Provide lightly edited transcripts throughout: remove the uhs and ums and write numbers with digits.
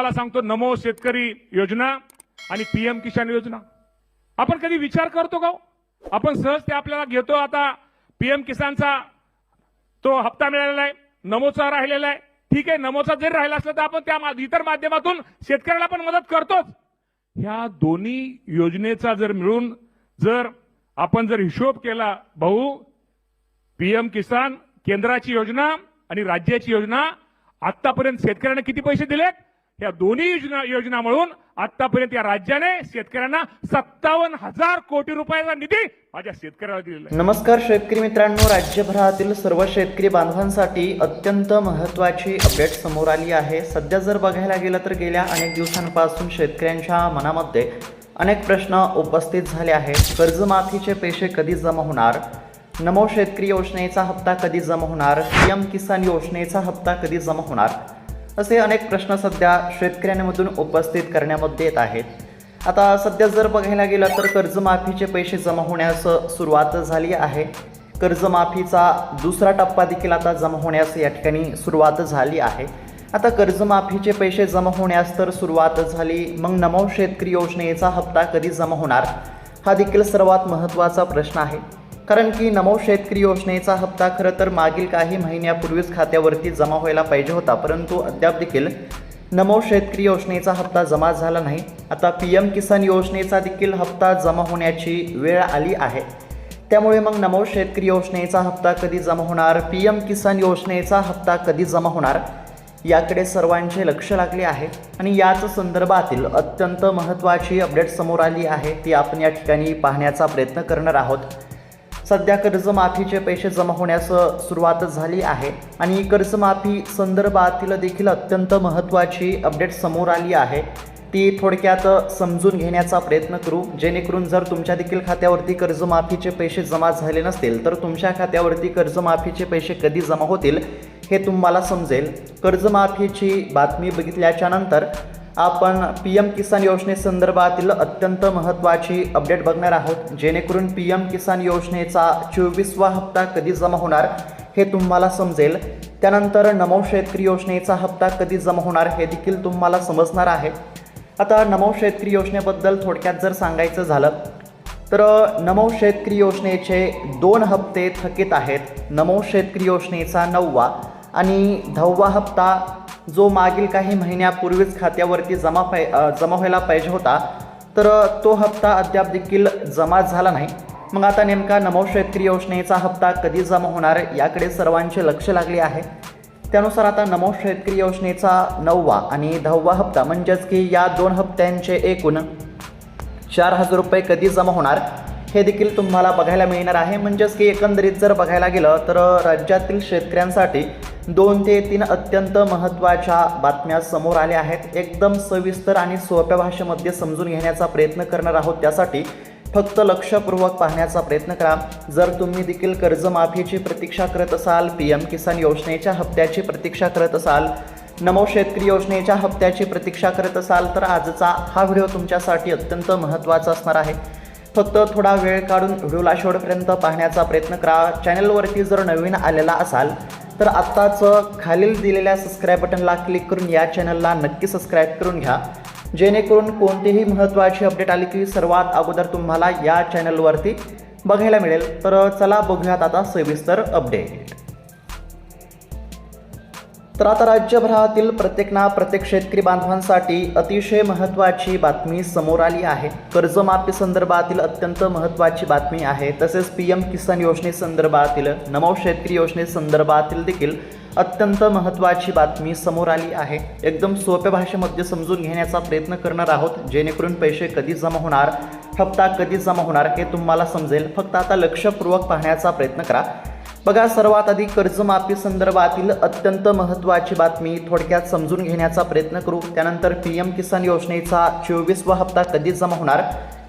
मला सांगतो नमो शेतकरी योजना आणि पीएम किसान योजना आपण कधी विचार करतो का? आपण सहज ते आपल्याला घेतो. आता पीएम किसानचा तो हप्ता मिळालेला आहे, नमोचा राहिलेला आहे. ठीक आहे, नमोचा जरी राहिला असला तर आपण त्या इतर माध्यमातून शेतकऱ्याला पण मदत करतोच. ह्या दोन्ही योजनेचा जर मिळून जर आपण जर हिशोब केला भाऊ, पीएम किसान केंद्राची योजना आणि राज्याची योजना आतापर्यंत शेतकऱ्यांना किती पैसे दिलेत? या दोन्ही योजना मिळून आतापर्यंत या राज्याने शेतकऱ्यांना 57,000 कोटी रुपयाचा निधी माझ्या शेतकऱ्याला दिलेला आहे. नमस्कार शेतकरी मित्रांनो, राज्यभरातील सर्व शेतकरी बांधवांसाठी अत्यंत महत्त्वाची अपडेट समोर आली आहे. सध्या जर बघायला गेलं तर गेल्या अनेक दिवसांपासून शेतकऱ्यांच्या मनामध्ये अनेक प्रश्न उपस्थित झाले आहेत. कर्जमाफीचे पैसे कधी जमा होणार? नमो शेतकरी योजनेचा हप्ता कधी जमा होणार? पीएम किसान योजनेचा हप्ता कधी जमा होणार? असे अनेक प्रश्न सध्या शेतकऱ्यांमधून उपस्थित करण्यामध्ये येत आहेत. आता सध्या जर बघायला गेलं तर कर्जमाफीचे पैसे जमा होण्यास सुरुवात झाली आहे. कर्जमाफीचा दुसरा टप्पा देखील आता जमा होण्यास या ठिकाणी सुरुवात झाली आहे. आता कर्जमाफीचे पैसे जमा होण्यास तर सुरुवात झाली, मग नमो शेतकरी योजनेचा हप्ता कधी जमा होणार? हा देखील सर्वात महत्त्वाचा प्रश्न आहे. कारण की नमो शेतकरी योजनेचा हप्ता खरं तर मागील काही महिन्यापूर्वीच खात्यावरती जमा व्हायला पाहिजे होता, परंतु अद्याप देखील नमो शेतकरी योजनेचा हप्ता जमा झाला नाही. आता पीएम किसान योजनेचा देखील हप्ता जमा होण्याची वेळ आली आहे. त्यामुळे मग नमो शेतकरी योजनेचा हप्ता कधी जमा होणार? पीएम किसान योजनेचा हप्ता कधी जमा होणार? याकडे सर्वांचे लक्ष लागले आहे आणि याच संदर्भातील अत्यंत महत्त्वाची अपडेट समोर आली आहे, ती आपण या ठिकाणी पाहण्याचा प्रयत्न करणार आहोत. सध्या कर्जमाफीचे पैसे जमा होण्यास सुरुवात झाली आहे आणि कर्जमाफी संदर्भातील देखील अत्यंत महत्त्वाची अपडेट समोर आली आहे. ती थोडक्यात समजून घेण्याचा प्रयत्न करू, जेणेकरून जर तुमच्या देखील खात्यावरती कर्जमाफीचे पैसे जमा झाले नसतील तर तुमच्या खात्यावरती कर्जमाफीचे पैसे कधी जमा होतील हे तुम्हाला समजेल. कर्जमाफीची बातमी बघितल्याच्या नंतर आपण पीएम किसान योजनेसंदर्भातील अत्यंत महत्त्वाची अपडेट बघणार आहोत, जेणेकरून पीएम किसान योजनेचा 24वा हप्ता कधी जमा होणार हे तुम्हाला समजेल. त्यानंतर नमो शेतकरी योजनेचा हप्ता कधी जमा होणार हे देखील तुम्हाला समजणार आहे. आता नमो शेतकरी योजनेबद्दल थोडक्यात जर सांगायचं झालं तर नमो शेतकरी योजनेचे 2 हप्ते थकीत आहेत. नमो शेतकरी योजनेचा 9वा आणि 10वा हप्ता जो मागील काही महिन्यापूर्वीच खात्यावरती जमा व्हायला पाहिजे होता, तर तो हप्ता अद्याप देखील जमा झाला नाही. मग आता नेमका नमो शेतकरी योजनेचा हप्ता कधी जमा होणार याकडे सर्वांचे लक्ष लागले आहे. त्यानुसार आता नमो शेतकरी योजनेचा 9वा आणि 10वा हप्ता म्हणजेच की या 2 हप्त्यांचे एकूण 4,000 रुपये कधी जमा होणार हे देखील तुम्हाला बघायला मिळणार आहे. म्हणजेच की एकंदरीत जर बघायला गेलं तर राज्यातील शेतकऱ्यांसाठी 2 ते 3 अत्यंत महत्त्वाच्या बातम्या समोर आल्या आहेत. एकदम सविस्तर आणि सोप्या भाषेमध्ये समजून घेण्याचा प्रयत्न करणार आहोत. त्यासाठी फक्त लक्षपूर्वक पाहण्याचा प्रयत्न करा. जर तुम्ही देखील कर्जमाफीची प्रतीक्षा करत असाल, पीएम किसान योजनेच्या हप्त्याची प्रतीक्षा करत असाल, नमो शेतकरी योजनेच्या हप्त्याची प्रतीक्षा करत असाल तर आजचा हा व्हिडिओ तुमच्यासाठी अत्यंत महत्त्वाचा असणार आहे. फक्त थोडा वेळ काढून व्हिडिओला शेवटपर्यंत पाहण्याचा प्रयत्न करा. चॅनलवरती जर नवीन आलेला असाल तर आत्ताच खालील दिलेल्या सबस्क्राईब बटनला क्लिक करून या चॅनलला नक्की सबस्क्राईब करून घ्या, जेणेकरून कोणतीही महत्त्वाची अपडेट आली की सर्वात अगोदर तुम्हाला या चॅनलवरती बघायला मिळेल. तर चला बघूयात आता सविस्तर अपडेट. तर आता राज्यभरातील प्रत्येक शेतकरी बांधवांसाठी अतिशय महत्त्वाची बातमी समोर आली आहे. कर्जमाफी संदर्भातील अत्यंत महत्त्वाची बातमी आहे. तसेच पीएम किसान योजनेसंदर्भातील, नमो शेतकरी योजनेसंदर्भातील देखील अत्यंत महत्त्वाची बातमी समोर आली आहे. एकदम सोप्या भाषेमध्ये समजून घेण्याचा प्रयत्न करणार आहोत, जेणेकरून पैसे कधी जमा होणार, हप्ता कधी जमा होणार हे तुम्हाला समजेल. फक्त आता लक्षपूर्वक पाहण्याचा प्रयत्न करा. बघा, सर्वात आधी कर्जमाफी संदर्भातील अत्यंत महत्त्वाची बातमी थोडक्यात समजून घेण्याचा प्रयत्न करू. त्यानंतर पीएम किसान योजनेचा 24वा हप्ता कधी जमा होणार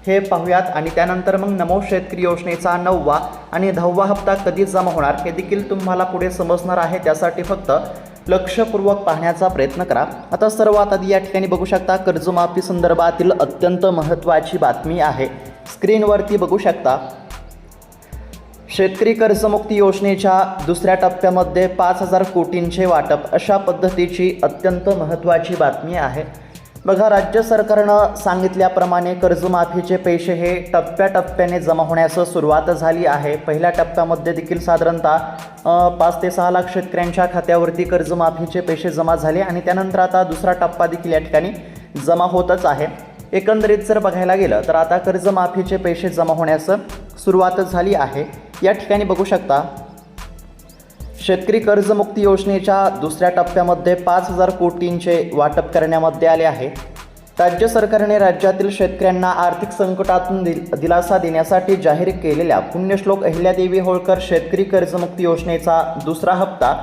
हे पाहूयात आणि त्यानंतर मग नमो शेतकरी योजनेचा 9वा आणि 10वा हप्ता कधी जमा होणार हे देखील तुम्हाला पुढे समजणार आहे. त्यासाठी फक्त लक्षपूर्वक पाहण्याचा प्रयत्न करा. आता सर्वात आधी या ठिकाणी बघू शकता कर्जमाफी संदर्भातील अत्यंत महत्त्वाची बातमी आहे. स्क्रीनवरती बघू शकता शेतकरी कर्जमुक्ती योजनेच्या दुसऱ्या टप्प्यामध्ये 5,000 कोटींचे वाटप अशा पद्धतीची अत्यंत महत्त्वाची बातमी आहे. बघा, राज्य सरकारनं सांगितल्याप्रमाणे कर्जमाफीचे पैसे हे टप्प्याटप्प्याने जमा होण्यास सुरुवात झाली आहे. पहिल्या टप्प्यामध्ये देखील साधारणतः 5 ते 6 लाख शेतकऱ्यांच्या खात्यावरती कर्जमाफीचे पैसे जमा झाले आणि त्यानंतर आता दुसरा टप्पा देखील या ठिकाणी जमा होतच आहे. एकंदरीत जर बघायला गेलं तर आता कर्जमाफीचे पैसे जमा होण्यास सुरुवात झाली आहे. या ठिकाणी बघू शकता, शेतकरी कर्जमुक्ती योजनेच्या दुसऱ्या टप्प्यामध्ये 5,000 कोटींचे वाटप करण्यामध्ये आले आहे. राज्य सरकारने राज्यातील शेतकऱ्यांना आर्थिक संकटातून दिलासा देण्यासाठी जाहीर केलेल्या पुण्यश्लोक अहिल्यादेवी होळकर शेतकरी कर्जमुक्ती योजनेचा दुसरा हप्ता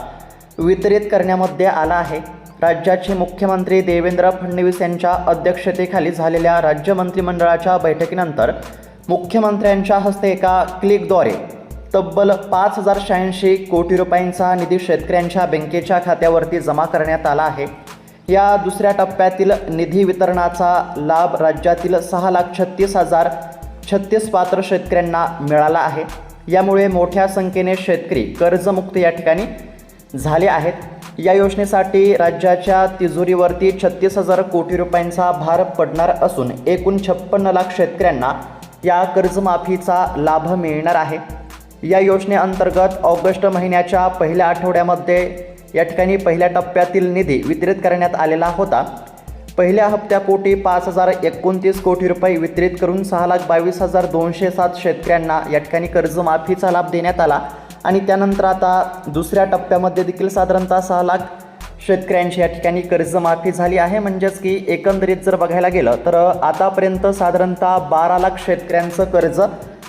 वितरित करण्यामध्ये आला आहे. राज्याचे मुख्यमंत्री देवेंद्र फडणवीस यांच्या अध्यक्षतेखाली झालेल्या राज्य मंत्रिमंडळाच्या बैठकीनंतर मुख्यमंत्र्यांच्या हस्ते एका क्लिकद्वारे तब्बल 5,086 कोटी रुपयांचा निधी शेतकऱ्यांच्या बँकेच्या खात्यावरती जमा करण्यात आला आहे. या दुसऱ्या टप्प्यातील निधी वितरणाचा लाभ राज्यातील 6,36,036 पात्र शेतकऱ्यांना मिळाला आहे. यामुळे मोठ्या संख्येने शेतकरी कर्जमुक्त या ठिकाणी झाले आहेत. या योजनेसाठी राज्याच्या तिजोरीवरती 36,000 कोटी रुपयांचा भार पडणार असून एकूण 56 लाख शेतकऱ्यांना या कर्जमाफीचा लाभ मिळणार आहे. या योजनेअंतर्गत ऑगस्ट महिन्याच्या पहिल्या आठवड्यामध्ये या ठिकाणी पहिल्या टप्प्यातील निधी वितरित करण्यात आलेला होता. पहिल्या हप्त्यापोटी 5,029 कोटी रुपये वितरित करून 6,22,207 शेतकऱ्यांना या ठिकाणी कर्जमाफीचा लाभ देण्यात आला आणि त्यानंतर आता दुसऱ्या टप्प्यामध्ये देखील साधारणतः 6 लाख शेतकऱ्यांची या ठिकाणी कर्जमाफी झाली आहे. म्हणजेच की एकंदरीत जर बघायला गेलं तर आतापर्यंत साधारणतः 12 लाख शेतकऱ्यांचं कर्ज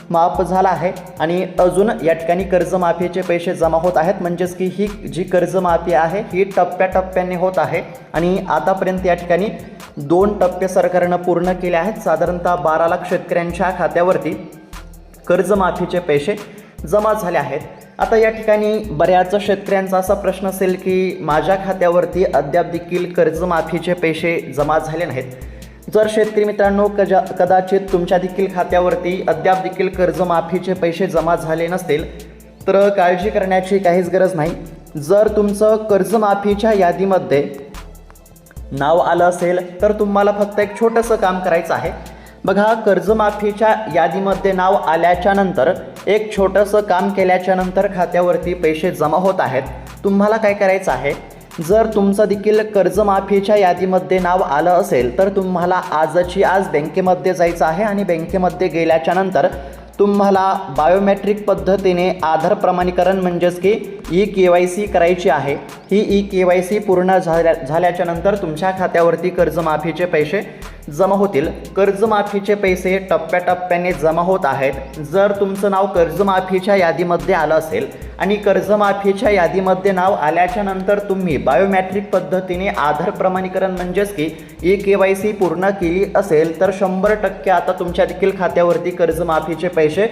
माफ झाला आहे आणि अजून या ठिकाणी कर्जमाफीचे पैसे जमा होत आहेत. म्हणजेच की ही जी कर्जमाफी आहे ही टप्प्याटप्प्याने होत आहे आणि आतापर्यंत या ठिकाणी 2 टप्पे सरकारनं पूर्ण केले आहेत. साधारणतः 12 लाख शेतकऱ्यांच्या खात्यावरती कर्जमाफीचे पैसे जमा झाले आहेत. आता या ठिकाणी बऱ्याच शेतकऱ्यांचा असा प्रश्न असेल की माझ्या खात्यावरती अद्याप देखील कर्जमाफीचे पैसे जमा झाले नाहीत. जर शेतकरी मित्रांनो कदाचित तुमच्या देखील खात्यावरती अद्याप देखील कर्जमाफीचे पैसे जमा झाले नसतील तर काळजी करण्याची काहीच गरज नाही. जर तुमचं कर्जमाफीच्या यादीमध्ये नाव आलं असेल तर तुम्हाला फक्त एक छोटंसं काम करायचं आहे. बघा, कर्जमाफीच्या यादीमध्ये नाव आल्याच्या नंतर एक छोटंसं काम केल्याच्या नंतर खात्यावरती पैसे जमा होत आहेत. तुम्हाला काय करायचं आहे, जर तुमचं देखील कर्जमाफीच्या यादीमध्ये नाव आलं असेल तर तुम्हाला आजची आज बँकेमध्ये जायचं आहे आणि बँकेमध्ये गेल्याच्या नंतर तुम्हाला बायोमेट्रिक पद्धतीने आधार प्रमाणीकरण म्हणजेच की KYC करायची आहे. ही KYC पूर्ण झाल्याच्या नंतर तुमच्या खात्यावरती कर्जमाफीचे पैसे जमा होतील. कर्जमाफीचे पैसे टप्प्याटप्प्याने जमा होत आहेत. जर तुमचं नाव कर्जमाफीच्या यादीमध्ये आलं असेल आणि कर्जमाफीच्या यादीमध्ये नाव आल्याच्या नंतर तुम्ही बायोमेट्रिक पद्धतीने आधार प्रमाणीकरण म्हणजेच की KYC पूर्ण केली असेल तर 100% आता तुमच्या देखील खात्यावरती कर्जमाफीचे पैसे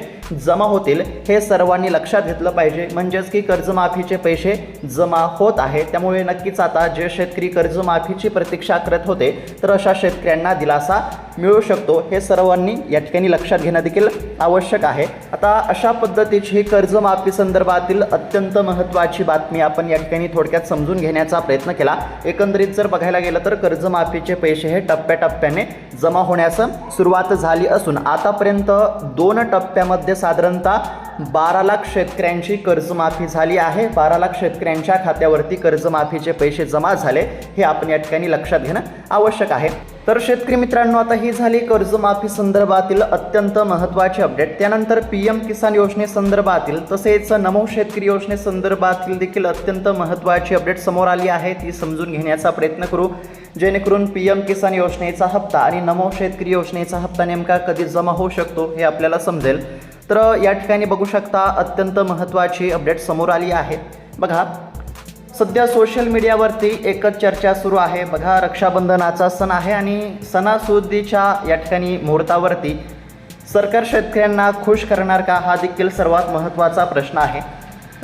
जमा होतील. हे सर्वांनी लक्षात घेतलं पाहिजे. म्हणजेच की कर्जमाफीचे पैसे जमा होत आहेत. त्यामुळे नक्कीच आता जे शेतकरी कर्जमाफीची प्रतीक्षा करत होते तर अशा शेतकऱ्यांना दिलासा मिळू शकतो. हे सर्वांनी या ठिकाणी लक्षात घेणं देखील आवश्यक आहे. आता अशा पद्धतीची कर्जमाफी संदर्भातील अत्यंत महत्त्वाची बातमी आपण या ठिकाणी थोडक्यात समजून घेण्याचा प्रयत्न केला. एकंदरीत जर बघायला गेलं तर कर्जमाफीचे पैसे हे टप्प्याटप्प्याने जमा होण्यास सुरुवात झाली असून आतापर्यंत 2 टप्प्यामध्ये साधारणतः 12 लाख शेतकऱ्यांची कर्जमाफी झाली आहे. 12 लाख शेतकऱ्यांच्या खात्यावरती कर्जमाफीचे पैसे जमा झाले हे आपण या ठिकाणी लक्षात घेणं आवश्यक आहे. तर शेतकरी मित्रांनो, आता ही झाली कर्जमाफी संदर्भातील अत्यंत महत्त्वाची अपडेट. त्यानंतर PM किसान योजनेसंदर्भातील तसेच नमो शेतकरी योजनेसंदर्भातील देखील अत्यंत महत्त्वाची अपडेट समोर आली आहे. ती समजून घेण्याचा प्रयत्न करू जेणेकरून PM किसान योजनेचा हप्ता आणि नमो शेतकरी योजनेचा हप्ता नेमका कधी जमा होऊ शकतो हे आपल्याला समजेल. तर या ठिकाणी बघू शकता अत्यंत महत्त्वाची अपडेट समोर आली आहे. बघा, सध्या सोशल मीडियावरती एकच चर्चा सुरू आहे. बघा, रक्षाबंधनाचा सण आहे आणि सणासुदीच्या या ठिकाणी मुहूर्तावरती सरकार शेतकऱ्यांना खुश करणार का, हा देखील सर्वात महत्त्वाचा प्रश्न आहे.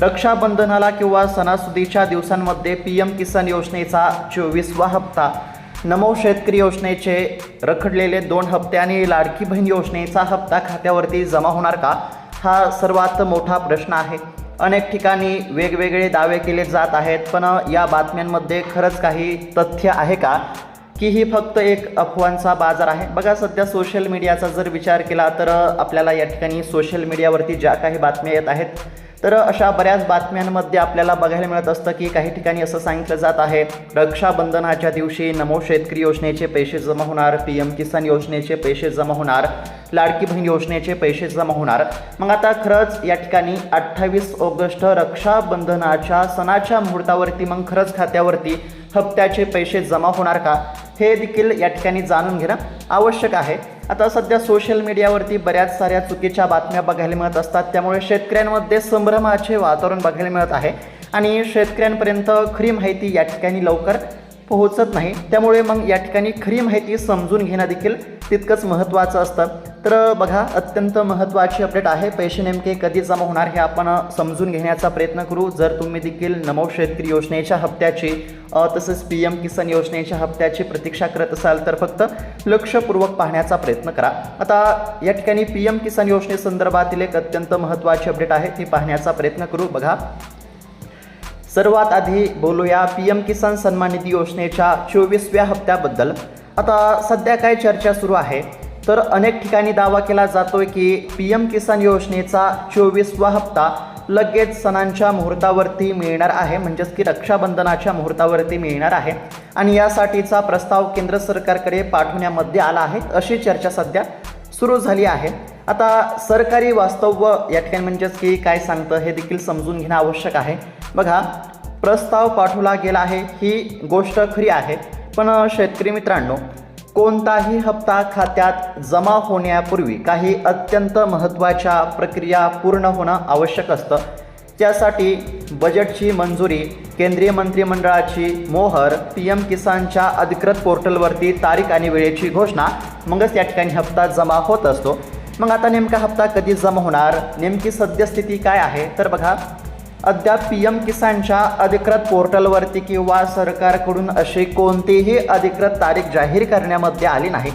रक्षाबंधनाला किंवा सणासुदीच्या दिवसांमध्ये PM किसान योजनेचा 24वा हप्ता, नमो शेतकरी योजनेचे रखडलेले 2 हप्ते आणि लाडकी बहीण योजनेचा हप्ता खात्यावरती जमा होणार का, हा सर्वात मोठा प्रश्न आहे. अनेक ठिकाणी वेगवेगळे दावे केले जात आहेत, पण या बातम्यांमध्ये खरंच काही तथ्य आहे का, की ही फक्त एक अफवांचा बाजार आहे? बघा, सध्या सोशल मीडियाचा जर विचार केला तर आपल्याला या ठिकाणी सोशल मीडियावरती ज्या काही बातम्या येत आहेत, तर अशा बऱ्याच बातम्यांमध्ये आपल्याला बघायला मिळत असतं की काही ठिकाणी असं सांगितलं जात आहे, रक्षाबंधनाच्या दिवशी नमो शेतकरी योजनेचे पैसे जमा होणार, PM किसान योजनेचे पैसे जमा होणार, लाडकी बहीण योजनेचे पैसे जमा होणार. मग आता खरंच या ठिकाणी 28 ऑगस्ट रक्षाबंधनाच्या सणाच्या मुहूर्तावरती मग खरंच खात्यावरती हप्त्याचे पैसे जमा होणार का, हे देखील या ठिकाणी जाणून घेणं आवश्यक आहे. आता सध्या सोशल मीडियावरती बऱ्याच साऱ्या चुकीच्या बातम्या बघायला मिळत असतात, त्यामुळे शेतकऱ्यांमध्ये संभ्रमाचे वातावरण बघायला मिळत आहे आणि शेतकऱ्यांपर्यंत खरी माहिती या ठिकाणी लवकर पोहोचत नाही. त्यामुळे मग या ठिकाणी खरी माहिती समजून घेणं देखील तितकंच महत्त्वाचं असतं. तर बघा, अत्यंत महत्त्वाची अपडेट आहे. पैसे नेमके कधी जमा होणार हे आपण समजून घेण्याचा प्रयत्न करू. जर तुम्ही देखील नमो शेतकरी योजनेच्या हप्त्याची तसेच PM किसान योजनेच्या हप्त्याची प्रतीक्षा करत असाल तर फक्त लक्षपूर्वक पाहण्याचा प्रयत्न करा. आता या ठिकाणी PM किसान योजनेसंदर्भातील एक अत्यंत महत्त्वाची अपडेट आहे, ती पाहण्याचा प्रयत्न करू. बघा, सर्वात आधी बोलूया PM किसान सन्मान निधी योजनेच्या 24व्या हप्त्याबद्दल. आता सध्या काय चर्चा सुरू आहे, तर अनेक ठिकाणी दावा केला जातोय की PM किसान योजनेचा 24वा हप्ता लगेच सणांच्या मुहूर्तावरती मिळणार आहे, म्हणजेच की रक्षाबंधनाच्या मुहूर्तावरती मिळणार आहे आणि यासाठीचा प्रस्ताव केंद्र सरकारकडे पाठवण्यामध्ये आला आहे, अशी चर्चा सध्या सुरू झाली आहे. आता सरकारी वास्तव या ठिकाणी म्हणजेच की काय सांगतं हे देखील समजून घेणं आवश्यक आहे. बघा, प्रस्ताव पाठवला गेला आहे ही गोष्ट खरी आहे, पण शेतकरी मित्रांनो, कोणताही हप्ता खात्यात जमा होण्यापूर्वी काही अत्यंत महत्त्वाच्या प्रक्रिया पूर्ण होणं आवश्यक असतं. त्यासाठी बजेटची मंजुरी, केंद्रीय मंत्रिमंडळाची मोहर, PM किसानच्या अधिकृत पोर्टलवरती तारीख आणि वेळेची घोषणा, मगच या ठिकाणी हप्ता जमा होत असतो. मग आता नेमका हप्ता कधी जमा होणार, नेमकी सद्यस्थिती काय आहे, तर बघा, अद्याप PM किसानच्या अधिकृत पोर्टलवरती किंवा सरकारकडून अशी कोणतीही अधिकृत तारीख जाहीर करण्यामध्ये आली नाही.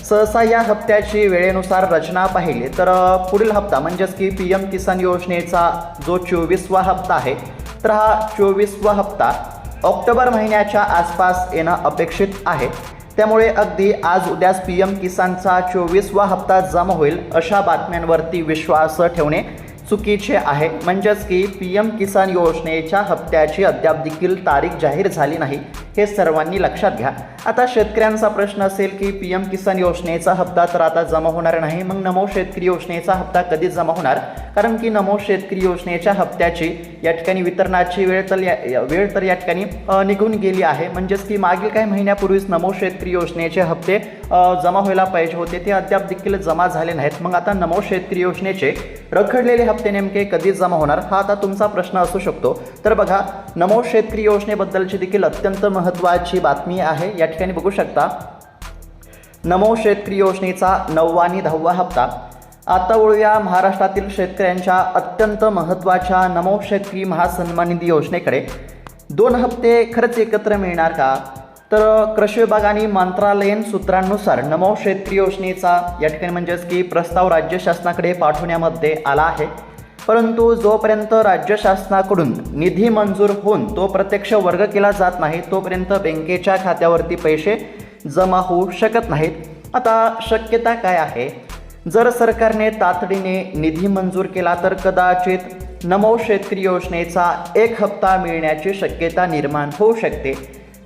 सहसा या हप्त्याची वेळेनुसार रचना पाहिली तर पुढील हप्ता म्हणजेच की PM किसान योजनेचा जो 24वा हप्ता आहे, तर हा 24वा हप्ता ऑक्टोबर महिन्याच्या आसपास येणं अपेक्षित आहे. त्यामुळे अगदी आज उद्याच PM किसानचा 24वा हप्ता जमा होईल अशा बातम्यांवरती विश्वास ठेवणे चुकीचे आहे. म्हणजेच की PM किसान योजनेच्या हप्त्याची अद्याप देखील तारीख जाहीर झाली नाही, हे सर्वांनी लक्षात घ्या. आता शेतकऱ्यांचा प्रश्न असेल की PM किसान योजनेचा हप्ता तर आता जमा होणार नाही, मग नमो शेतकरी योजनेचा हप्ता कधी जमा होणार? कारण की नमो शेतकरी योजनेच्या हप्त्याची या ठिकाणी वितरणाची वेळ तर या ठिकाणी निघून गेली आहे. म्हणजेच की मागील काही महिन्यापूर्वीच नमो शेतकरी योजनेचे हप्ते जमा व्हायला पाहिजे होते, ते अद्याप देखील जमा झाले नाहीत. मग आता नमो शेतकरी योजनेचे रखडलेले हप्ते नेमके कधी जमा होणार, हा आता तुमचा प्रश्न असू शकतो. तर बघा, नमो शेतकरी योजनेबद्दलची देखील अत्यंत महत्त्वाची बातमी आहे. या ठिकाणी बघू शकता, नमो शेतकरी योजनेचा 9वा आणि 10वा हप्ता. आता वळूया महाराष्ट्रातील शेतकऱ्यांच्या अत्यंत महत्त्वाच्या नमो शेतकरी महासन्मान निधी योजनेकडे. 2 हप्ते खरंच एकत्र मिळणार का? तर कृषी विभाग आणि मंत्रालयीन सूत्रांनुसार नमो शेतकरी योजनेचा या ठिकाणी म्हणजेच की प्रस्ताव राज्य शासनाकडे पाठवण्यामध्ये आला आहे, परंतु जोपर्यंत राज्य शासनाकडून निधी मंजूर होऊन तो प्रत्यक्ष वर्ग केला जात नाही, तोपर्यंत बँकेच्या खात्यावरती पैसे जमा होऊ शकत नाहीत. आता शक्यता काय आहे, जर सरकारने तातडीने निधी मंजूर केला तर कदाचित नमो शेतकरी योजनेचा 1 हप्ता मिळण्याची शक्यता निर्माण होऊ शकते.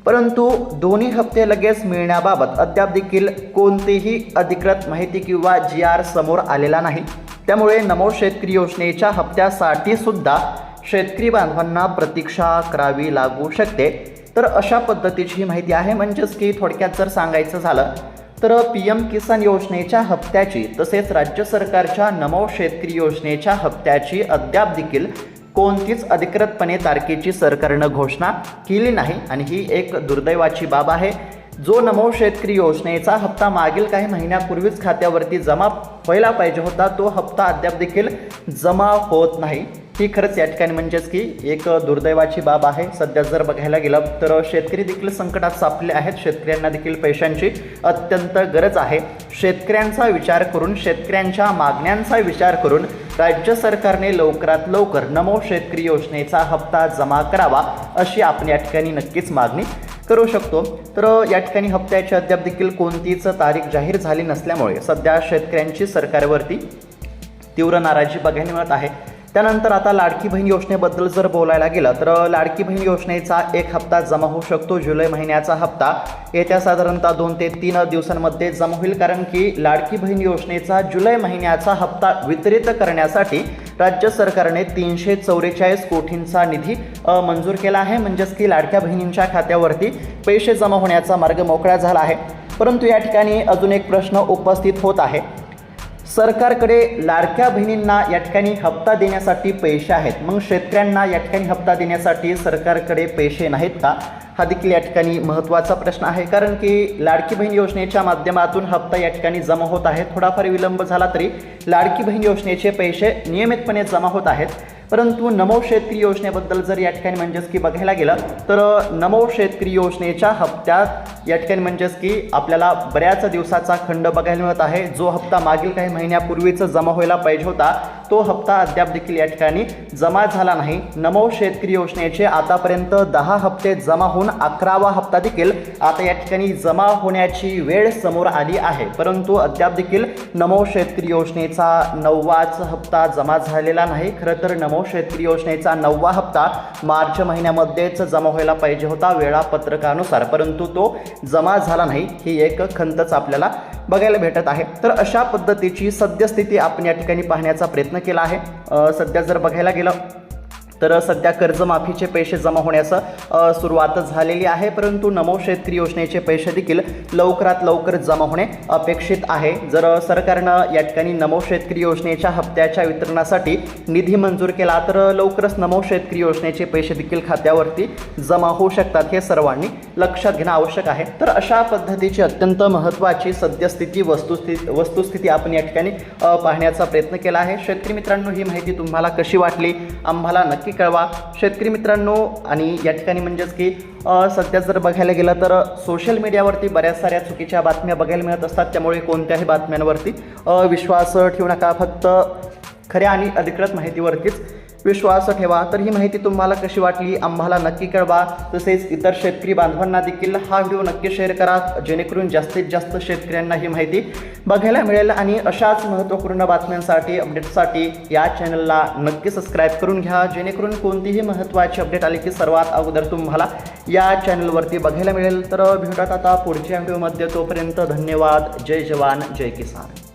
परंतु दोन्ही हप्ते लगेच मिळण्याबाबत अद्याप देखील कोणतीही अधिकृत माहिती किंवा GR समोर आलेला नाही. त्यामुळे नमो शेतकरी योजनेच्या हप्त्यासाठी सुद्धा शेतकरी बांधवांना प्रतीक्षा करावी लागू शकते. तर अशा पद्धतीची माहिती आहे. म्हणजेच की थोडक्यात जर सांगायचं झालं तर PM किसान योजनेच्या हप्त्याची तसेच राज्य सरकारच्या नमो शेतकरी योजनेच्या हप्त्याची अद्याप देखील कोणतीच अधिकृतपणे तारखेची सरकारनं घोषणा केली नाही आणि ही एक दुर्दैवाची बाब आहे. जो नमो शेतकरी योजनेचा हप्ता मागील काही महिन्यापूर्वीच खात्यावरती जमा व्हायला पाहिजे होता, तो हप्ता अद्याप देखील जमा होत नाही. ही खरंच या ठिकाणी म्हणजेच की एक दुर्दैवाची बाब आहे. सध्या जर बघायला गेलं तर शेतकरी देखील संकटात सापडले आहेत. शेतकऱ्यांना देखील पैशांची अत्यंत गरज आहे. शेतकऱ्यांचा विचार करून, शेतकऱ्यांच्या मागण्यांचा विचार करून राज्य सरकारने लवकरात लवकर नमो शेतकरी योजनेचा हप्ता जमा करावा अशी आपण या ठिकाणी नक्कीच मागणी करू शकतो. तर या ठिकाणी हप्त्याची अद्याप देखील कोणतीच तारीख जाहीर झाली नसल्यामुळे सध्या शेतकऱ्यांची सरकारवरती तीव्र नाराजी बघायला मिळत आहे. त्यानंतर आता लाडकी बहीण योजनेबद्दल जर बोलायला गेलं तर लाडकी बहीण योजनेचा एक हप्ता जमा होऊ शकतो. जुलै महिन्याचा हप्ता येत्या साधारणतः 2 ते 3 दिवसांमध्ये जमा होईल, कारण की लाडकी बहीण योजनेचा जुलै महिन्याचा हप्ता वितरित करण्यासाठी राज्य सरकारने 344 कोटींचा निधी मंजूर केला आहे. म्हणजेच की लाडक्या बहिणींच्या खात्यावरती पैसे जमा होण्याचा मार्ग मोकळा झाला आहे. परंतु या ठिकाणी अजून एक प्रश्न उपस्थित होत आहे. सरकारकडे लाडक्या बहिणींना या ठिकाणी हप्ता देण्यासाठी पैसे आहेत, मग शेतकऱ्यांना या ठिकाणी हप्ता देण्यासाठी सरकारकडे पैसे नाहीत का? हा देखील या ठिकाणी महत्त्वाचा प्रश्न आहे, कारण की लाडकी बहीण योजनेच्या माध्यमातून हप्ता या ठिकाणी जमा होत आहे. थोडाफार विलंब झाला तरी लाडकी बहीण योजनेचे पैसे नियमितपणे जमा होत आहेत. परंतु नमो शेतकरी योजनेबद्दल जर या ठिकाणी म्हणजेच की बघायला गेलं तर नमो शेतकरी योजनेच्या हप्त्यात या ठिकाणी म्हणजेच की आपल्याला बऱ्याच दिवसाचा खंड बघायला मिळत आहे. जो हप्ता मागील काही महिन्यापूर्वीच जमा व्हायला पाहिजे होता तो हप्ता अद्याप देखील या ठिकाणी जमा झाला नाही. नमो शेतकरी योजनेचे आतापर्यंत 10 हप्ते जमा होऊन 11वा हप्ता देखील आता या ठिकाणी जमा होण्याची वेळ समोर आली आहे. परंतु अद्याप देखील नमो शेतकरी योजनेचा 9वाच हप्ता जमा झालेला नाही. खरं तर नमो शेतकरी योजनेचा 9वा हप्ता मार्च महिन्यामध्येच जमा व्हायला पाहिजे होता वेळापत्रकानुसार, परंतु तो जमा झाला नाही. ही एक खंतच आपल्याला बघायला भेटत आहे. तर अशा पद्धतीची सद्यस्थिती आपण या ठिकाणी पाहण्याचा प्रयत्न केला आहे. सध्या जर बघायला गेलं तर सध्या कर्जमाफीचे पैसे जमा होण्यास सुरुवात झालेली आहे, परंतु नमो शेतकरी योजनेचे पैसे देखील लवकरात लवकर जमा होणे अपेक्षित आहे. जर सरकारनं या ठिकाणी नमो शेतकरी योजनेच्या हप्त्याच्या वितरणासाठी निधी मंजूर केला तर लवकरच नमो शेतकरी योजनेचे पैसे देखील खात्यावरती जमा होऊ शकतात. हे सर्वांनी लक्षात घेणं आवश्यक आहे. तर अशा पद्धतीची अत्यंत महत्त्वाची सद्यस्थिती वस्तुस्थिती आपण या ठिकाणी पाहण्याचा प्रयत्न केला आहे. शेतकरी मित्रांनो, ही माहिती तुम्हाला कशी वाटली आम्हाला नक्की कळवा. शेतकरी मित्रांनो, आणि या ठिकाणी म्हणजेच की सध्या जर बघायला गेलं तर सोशल मीडियावरती बऱ्याच साऱ्या चुकीच्या बातम्या बघायला मिळत असतात. त्यामुळे कोणत्याही बातम्यांवरती विश्वास ठेवू नका. फक्त खऱ्या आणि अधिकृत माहितीवरतीच विश्वास ठेवा. तर ही माहिती तुम्हाला कशी वाटली आम्हाला नक्की कळवा. तसेच इतर शेतकरी बांधवांना देखील हा व्हिडिओ नक्की शेअर करा, जेणेकरून जास्तीत जास्त शेतकऱ्यांना ही माहिती बघायला मिळेल. आणि अशाच महत्त्वपूर्ण बातम्यांसाठी अपडेटसाठी या चॅनलला नक्की सबस्क्राईब करून घ्या, जेणेकरून कोणतीही महत्त्वाची अपडेट आली की सर्वात अगोदर तुम्हाला या चॅनलवरती बघायला मिळेल. तर भेटूयात आता पुढच्या व्हिडिओमध्ये. तोपर्यंत धन्यवाद. जय जवान जय किसान.